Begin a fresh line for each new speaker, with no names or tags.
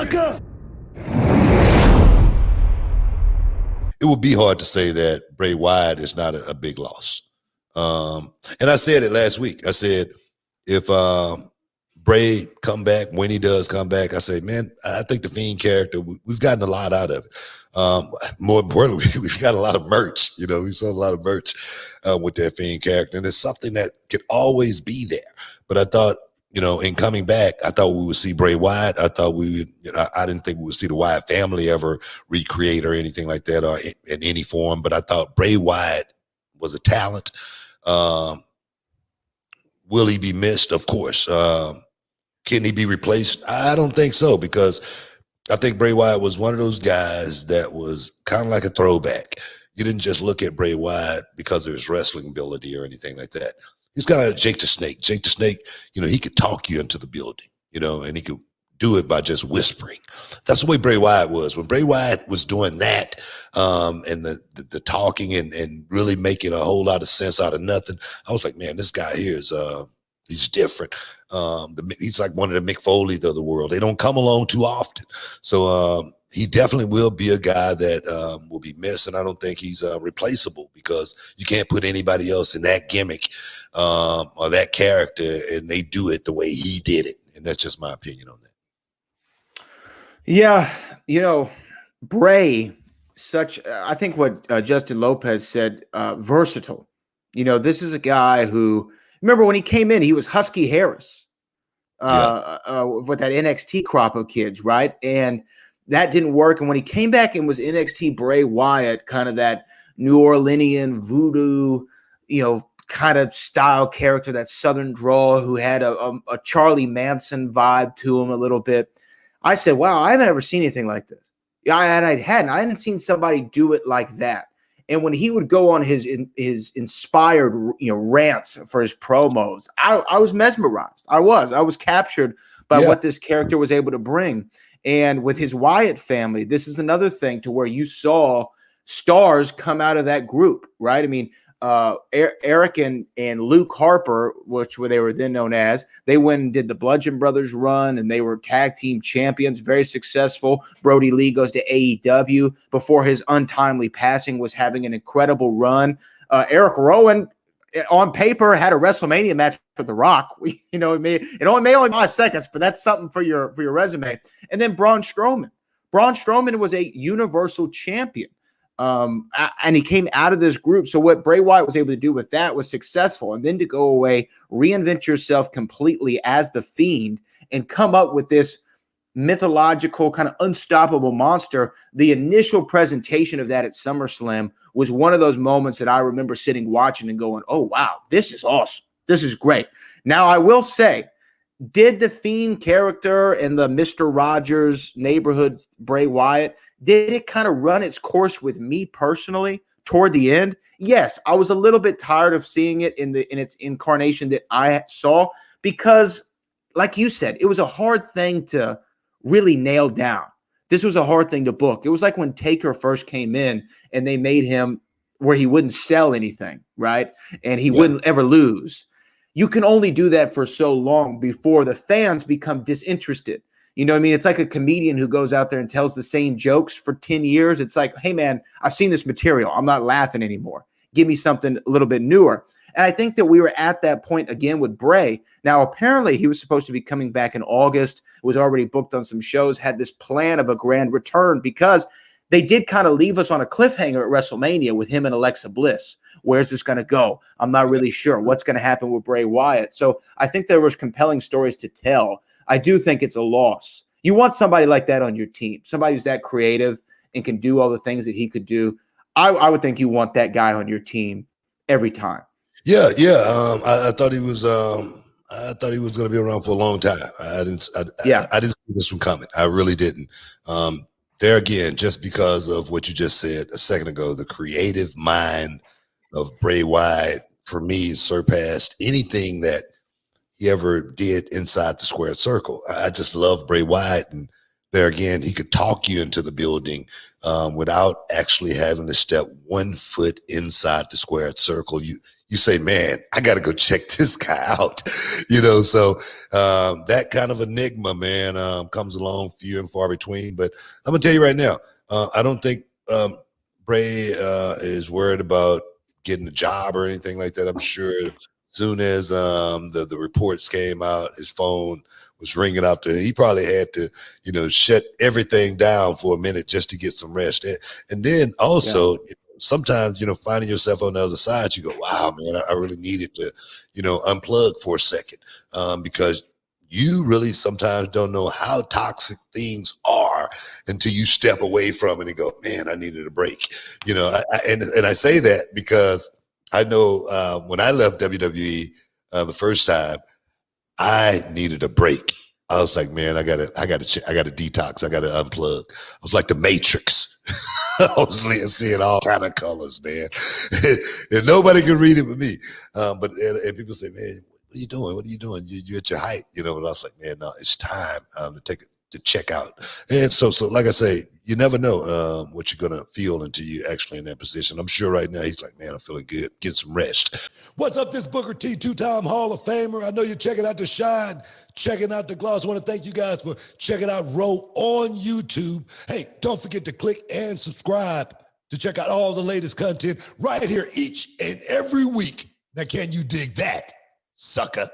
sucker!
It would be hard to say that Bray Wyatt is not a big loss. And I said it last week. I said, if Bray come back, when he does come back, I say, man, I think the Fiend character, we've gotten a lot out of it. More importantly, we've got a lot of merch. You know, we've sold a lot of merch with that Fiend character. And it's something that could always be there. But I thought, you know, in coming back, I thought we would see Bray Wyatt. I thought we would, you know, I didn't think we would see the Wyatt family ever recreate or anything like that or in any form. But I thought Bray Wyatt was a talent. Will he be missed? Of course. Can he be replaced? I don't think so, because I think Bray Wyatt was one of those guys that was kind of like a throwback. You didn't just look at Bray Wyatt because of his wrestling ability or anything like that. He's kind of like Jake the Snake. Jake the Snake, you know, he could talk you into the building, you know, and he could do it by just whispering. That's the way Bray Wyatt was. When Bray Wyatt was doing that and the talking and really making a whole lot of sense out of nothing, I was like, man, this guy here is he's different. He's like one of the Mick Foley's of the world. They don't come along too often. So he definitely will be a guy that will be missed, and I don't think he's replaceable, because you can't put anybody else in that gimmick or that character and they do it the way he did it. And that's just my opinion on that.
Yeah, you know, Bray, I think what Justin Lopez said, versatile. You know, this is a guy who, remember when he came in, he was Husky Harris with that NXT crop of kids, right? And that didn't work. And when he came back and was NXT Bray Wyatt, kind of that New Orleanian voodoo, you know, kind of style character, that Southern drawl who had a Charlie Manson vibe to him a little bit. I said, wow, I haven't ever seen anything like this. I hadn't seen somebody do it like that. And when he would go on his inspired, you know, rants for his promos, I was mesmerized. I was captured by what this character was able to bring. And with his Wyatt family, this is another thing to where you saw stars come out of that group, right? I mean, Eric and Luke Harper, they were then known as, they went and did the Bludgeon Brothers run, and they were tag team champions, very successful. Brody Lee goes to AEW before his untimely passing, was having an incredible run. Eric Rowan, on paper, had a WrestleMania match for The Rock. You know, it only may only 5 seconds, but that's something for your resume. And then Braun Strowman. Braun Strowman was a Universal Champion. And he came out of this group. So what Bray Wyatt was able to do with that was successful. And then to go away, reinvent yourself completely as the Fiend and come up with this mythological kind of unstoppable monster. The initial presentation of that at SummerSlam was one of those moments that I remember sitting watching and going, oh, wow, this is awesome. This is great. Now, I will say, did the Fiend character and the Mr. Rogers neighborhood Bray Wyatt, did it kind of run its course with me personally toward the end? Yes, I was a little bit tired of seeing it in its incarnation that I saw, because, like you said, it was a hard thing to really nail down. This was a hard thing to book. It was like when Taker first came in and they made him where he wouldn't sell anything, right? And he wouldn't ever lose. You can only do that for so long before the fans become disinterested. You know what I mean? It's like a comedian who goes out there and tells the same jokes for 10 years. It's like, hey, man, I've seen this material. I'm not laughing anymore. Give me something a little bit newer. And I think that we were at that point again with Bray. Now, apparently he was supposed to be coming back in August, was already booked on some shows, had this plan of a grand return, because they did kind of leave us on a cliffhanger at WrestleMania with him and Alexa Bliss. Where's this going to go? I'm not really sure what's going to happen with Bray Wyatt. So I think there was compelling stories to tell. I do think it's a loss. You want somebody like that on your team, somebody who's that creative and can do all the things that he could do. I would think you want that guy on your team every time.
Yeah. I thought he was. I thought he was going to be around for a long time. I didn't see this one coming. I really didn't. There again, just because of what you just said a second ago, the creative mind of Bray Wyatt for me surpassed anything that he ever did inside the squared circle. I just love Bray Wyatt, and there again, he could talk you into the building without actually having to step 1 foot inside the squared circle. You you say, man, I got to go check this guy out. So that kind of enigma, man, comes along few and far between. But I'm going to tell you right now, I don't think Bray is worried about getting a job or anything like that. I'm sure as soon as the reports came out, his phone was ringing out there. He probably had to, shut everything down for a minute just to get some rest. And then also, sometimes, finding yourself on the other side, you go, wow, man, I really needed to, unplug for a second, because you really sometimes don't know how toxic things are until you step away from it and go, man, I needed a break. And I say that because I know when I left WWE the first time, I needed a break. I was like, man, I gotta detox. I gotta unplug. I was like the Matrix. I was seeing all kind of colors, man, and nobody could read it but me. But people say, man, what are you doing? What are you doing? You're at your height, But I was like, man, no, it's time to check out. And so like I say, you never know what you're gonna feel until you're actually in that position. I'm sure right now he's like, man, I'm feeling good. Get some rest. What's up, this Booker T, two-time Hall of Famer? I know you're checking out the Shine, checking out the Gloss. I want to thank you guys for checking out Row on YouTube. Hey, don't forget to click and subscribe to check out all the latest content right here each and every week. Now, can you dig that, sucker?